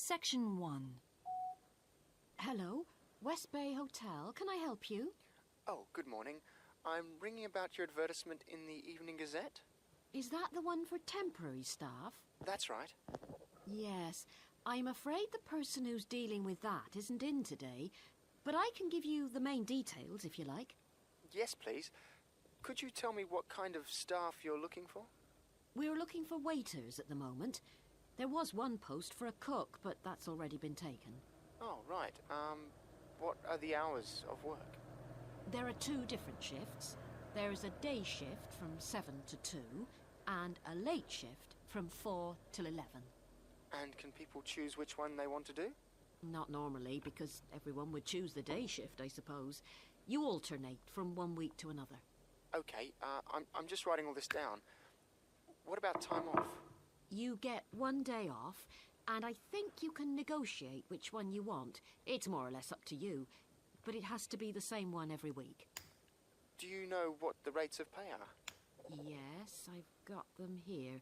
Section 1. Hello, West Bay Hotel. Can I help you? Oh, good morning. I'm ringing about your advertisement in the Evening Gazette. Is that the one for temporary staff? That's right. Yes. I'm afraid the person who's dealing with that isn't in today, but I can give you the main details if you like. Yes, please. Could you tell me what kind of staff you're looking for? We're looking for waiters at the moment. There was one post for a cook, but that's already been taken. Oh, right. What are the hours of work? There are 2 different shifts. There is a day shift from 7 to 2 and a late shift from 4 till 11. And can people choose which one they want to do? Not normally, because everyone would choose the day shift, I suppose. You alternate from one week to another. Okay, I'm just writing all this down. What about time off? You get 1 day off, and I think you can negotiate which one you want. It's more or less up to you, but it has to be the same one every week. Do you know what the rates of pay are? Yes, I've got them here.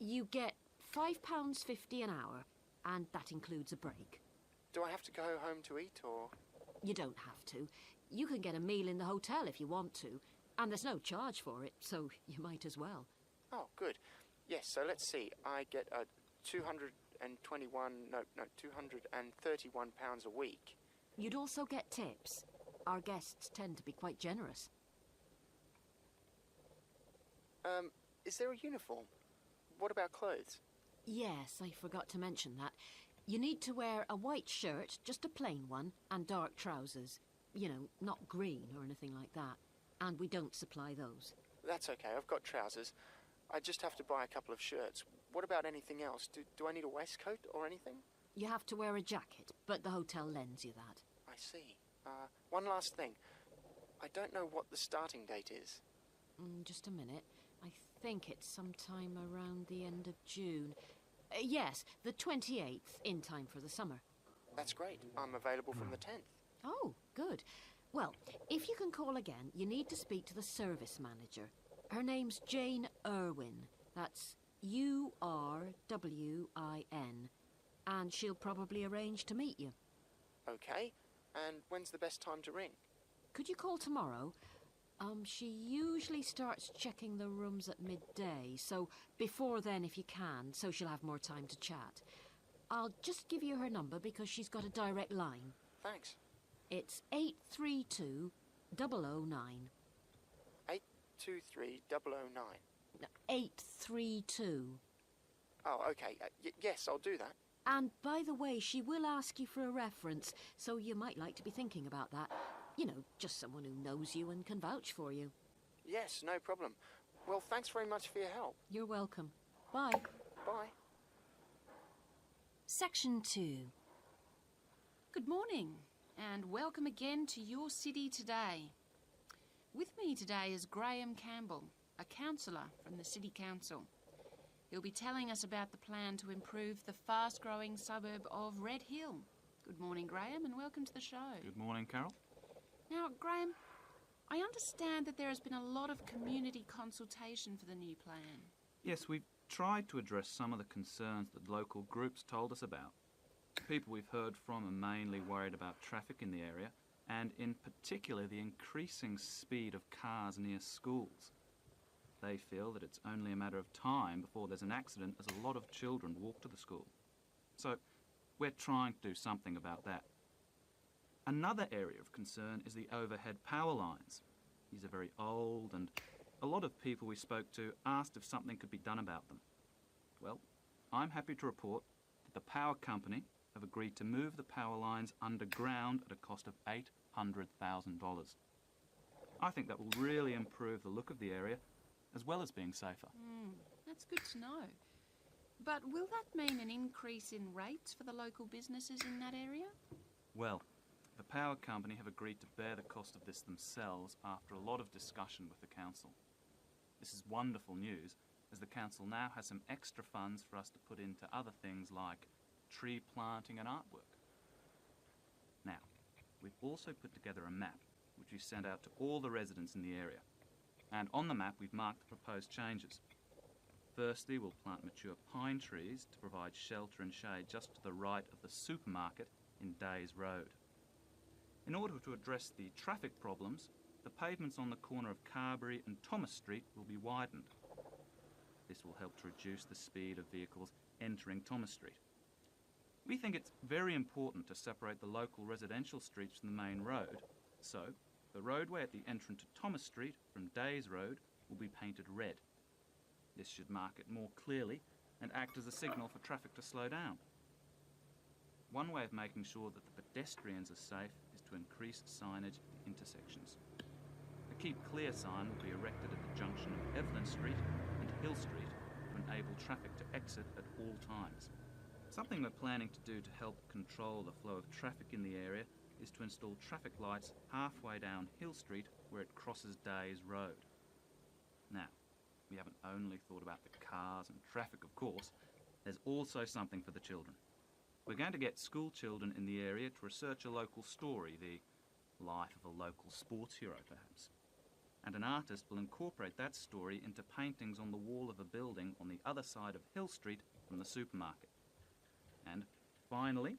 You get £5.50 an hour, and that includes a break. Do I have to go home to eat, or...? You don't have to. You can get a meal in the hotel if you want to, and there's no charge for it, so you might as well. Oh, good. Yes, so let's see. I get £231 a week. You'd also get tips. Our guests tend to be quite generous. Is there a uniform? What about clothes? Yes, I forgot to mention that. You need to wear a white shirt, just a plain one, and dark trousers. You know, not green or anything like that. And we don't supply those. That's okay, I've got trousers. I just have to buy a couple of shirts. What about anything else? Do I need a waistcoat or anything? You have to wear a jacket, but the hotel lends you that. I see. One last thing. I don't know what the starting date is. Just a minute. I think it's sometime around the end of June. Yes, the 28th, in time for the summer. That's great. I'm available from the 10th. Oh, good. Well, if you can call again, you need to speak to the service manager. Her name's Jane Irwin. That's Urwin. And she'll probably arrange to meet you. Okay. And when's the best time to ring? Could you call tomorrow? She usually starts checking the rooms at midday, so before then if you can, so she'll have more time to chat. I'll just give you her number because she's got a direct line. Thanks. It's 832-009. 823-009. No, 832. Oh, okay. Yes, I'll do that. And by the way, she will ask you for a reference, so you might like to be thinking about that. You know, just someone who knows you and can vouch for you. Yes, no problem. Well, thanks very much for your help. You're welcome. Bye. Bye. Section 2. Good morning, and welcome again to your city today. With me today is Graham Campbell, a councillor from the City Council. He'll be telling us about the plan to improve the fast-growing suburb of Red Hill. Good morning, Graham, and welcome to the show. Good morning, Carol. Now, Graham, I understand that there has been a lot of community consultation for the new plan. Yes, we've tried to address some of the concerns that local groups told us about. People we've heard from are mainly worried about traffic in the area, and in particular the increasing speed of cars near schools. They feel that it's only a matter of time before there's an accident as a lot of children walk to the school. So we're trying to do something about that. Another area of concern is the overhead power lines. These are very old, and a lot of people we spoke to asked if something could be done about them. Well, I'm happy to report that the power company have agreed to move the power lines underground at a cost of $800,000. I think that will really improve the look of the area, as well as being safer. That's good to know. But will that mean an increase in rates for the local businesses in that area? Well, the power company have agreed to bear the cost of this themselves after a lot of discussion with the council. This is wonderful news, as the council now has some extra funds for us to put into other things like tree planting and artwork. Now, we've also put together a map, which we sent out to all the residents in the area. And on the map, we've marked the proposed changes. Firstly, we'll plant mature pine trees to provide shelter and shade just to the right of the supermarket in Days Road. In order to address the traffic problems, the pavements on the corner of Carberry and Thomas Street will be widened. This will help to reduce the speed of vehicles entering Thomas Street. We think it's very important to separate the local residential streets from the main road, so the roadway at the entrance to Thomas Street from Days Road will be painted red. This should mark it more clearly and act as a signal for traffic to slow down. One way of making sure that the pedestrians are safe is to increase signage at the intersections. A Keep Clear sign will be erected at the junction of Evelyn Street and Hill Street to enable traffic to exit at all times. Something we're planning to do to help control the flow of traffic in the area is to install traffic lights halfway down Hill Street where it crosses Days Road. Now, we haven't only thought about the cars and traffic, of course. There's also something for the children. We're going to get school children in the area to research a local story, the life of a local sports hero, perhaps. And an artist will incorporate that story into paintings on the wall of a building on the other side of Hill Street from the supermarket. And finally,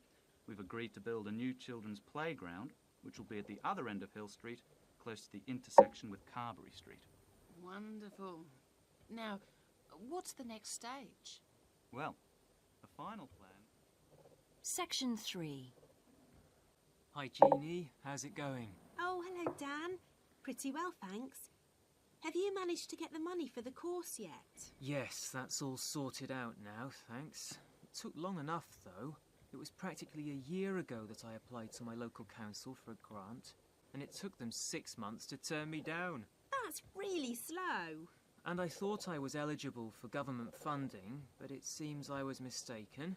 we've agreed to build a new children's playground, which will be at the other end of Hill Street, close to the intersection with Carberry Street. Wonderful. Now, what's the next stage? Well, the final plan... Section 3. Hi, Jeannie. How's it going? Oh, hello, Dan. Pretty well, thanks. Have you managed to get the money for the course yet? Yes, that's all sorted out now, thanks. It took long enough, though. It was practically a year ago that I applied to my local council for a grant, and it took them 6 months to turn me down. That's really slow. And I thought I was eligible for government funding, but it seems I was mistaken.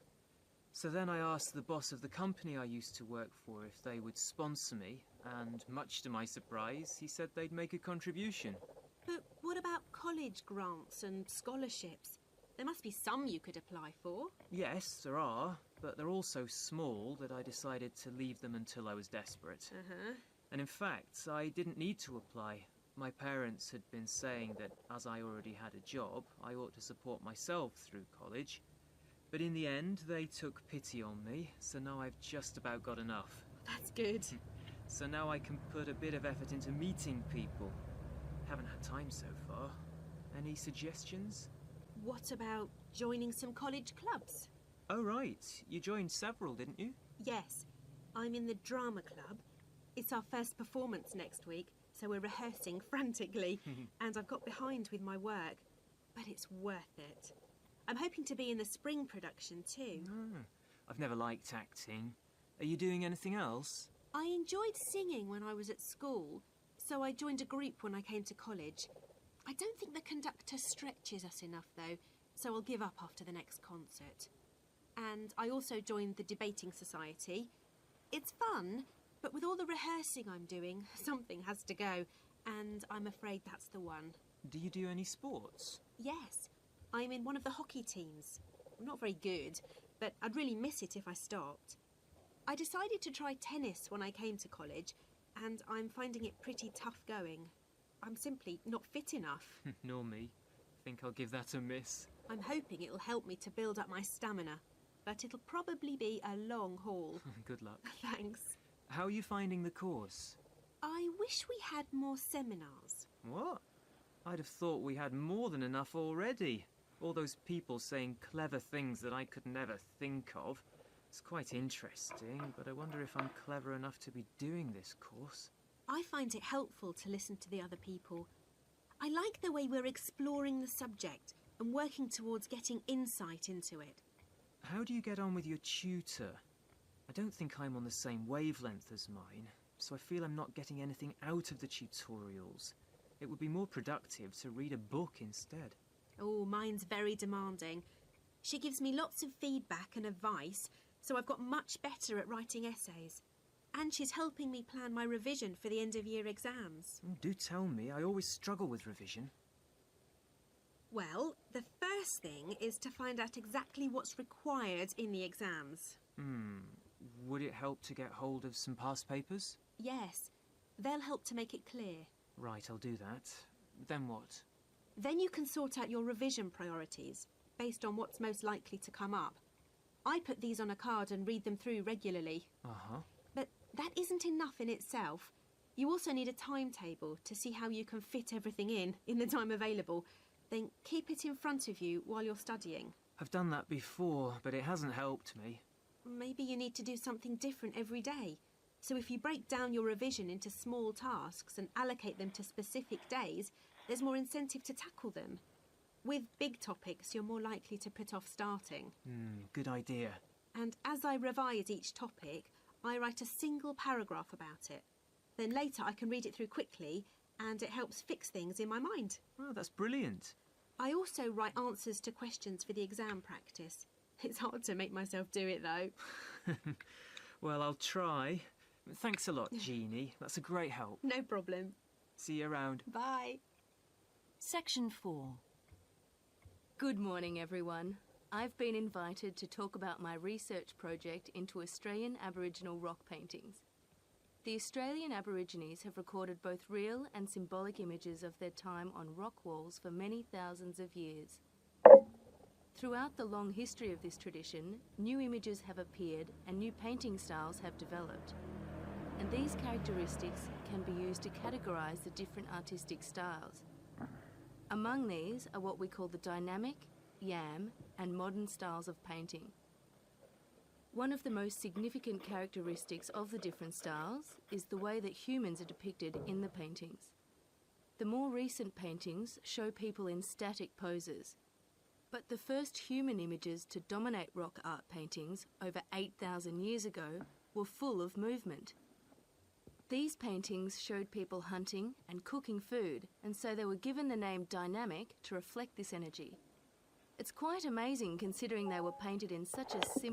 So then I asked the boss of the company I used to work for if they would sponsor me, and much to my surprise, he said they'd make a contribution. But what about college grants and scholarships? There must be some you could apply for. Yes, there are, but they're all so small that I decided to leave them until I was desperate. And in fact, I didn't need to apply. My parents had been saying that as I already had a job, I ought to support myself through college. But in the end, they took pity on me, so now I've just about got enough. That's good. So now I can put a bit of effort into meeting people. Haven't had time so far. Any suggestions? What about joining some college clubs? Oh, right. You joined several, didn't you? Yes. I'm in the drama club. It's our first performance next week, so we're rehearsing frantically. And I've got behind with my work. But it's worth it. I'm hoping to be in the spring production too. I've never liked acting. Are you doing anything else? I enjoyed singing when I was at school, so I joined a group when I came to college. I don't think the conductor stretches us enough, though, so I'll give up after the next concert. And I also joined the debating society. It's fun, but with all the rehearsing I'm doing, something has to go, and I'm afraid that's the one. Do you do any sports? Yes, I'm in one of the hockey teams. I'm not very good, but I'd really miss it if I stopped. I decided to try tennis when I came to college, and I'm finding it pretty tough going. I'm simply not fit enough. Nor me. Think I'll give that a miss. I'm hoping it'll help me to build up my stamina, but it'll probably be a long haul. Good luck. Thanks. How are you finding the course? I wish we had more seminars. What? I'd have thought we had more than enough already. All those people saying clever things that I could never think of. It's quite interesting, but I wonder if I'm clever enough to be doing this course. I find it helpful to listen to the other people. I like the way we're exploring the subject and working towards getting insight into it. How do you get on with your tutor? I don't think I'm on the same wavelength as mine, so I feel I'm not getting anything out of the tutorials. It would be more productive to read a book instead. Oh, mine's very demanding. She gives me lots of feedback and advice, so I've got much better at writing essays. And she's helping me plan my revision for the end-of-year exams. Do tell me, I always struggle with revision. Well, the first thing is to find out exactly what's required in the exams. Would it help to get hold of some past papers? Yes, they'll help to make it clear. Right, I'll do that. Then what? Then you can sort out your revision priorities based on what's most likely to come up. I put these on a card and read them through regularly. Uh-huh. But that isn't enough in itself. You also need a timetable to see how you can fit everything in the time available. Then keep it in front of you while you're studying. I've done that before, but it hasn't helped me. Maybe you need to do something different every day. So if you break down your revision into small tasks and allocate them to specific days, there's more incentive to tackle them. With big topics, you're more likely to put off starting. Good idea. And as I revise each topic, I write a single paragraph about it. Then later I can read it through quickly, and it helps fix things in my mind. Oh, that's brilliant. I also write answers to questions for the exam practice. It's hard to make myself do it, though. Well, I'll try. Thanks a lot, Jeannie. That's a great help. No problem. See you around. Bye. Section 4. Good morning, everyone. I've been invited to talk about my research project into Australian Aboriginal rock paintings. The Australian Aborigines have recorded both real and symbolic images of their time on rock walls for many thousands of years. Throughout the long history of this tradition, new images have appeared and new painting styles have developed. And these characteristics can be used to categorise the different artistic styles. Among these are what we call the dynamic, yam, and modern styles of painting. One of the most significant characteristics of the different styles is the way that humans are depicted in the paintings. The more recent paintings show people in static poses, but the first human images to dominate rock art paintings over 8,000 years ago were full of movement. These paintings showed people hunting and cooking food, and so they were given the name dynamic to reflect this energy. It's quite amazing considering they were painted in such a simple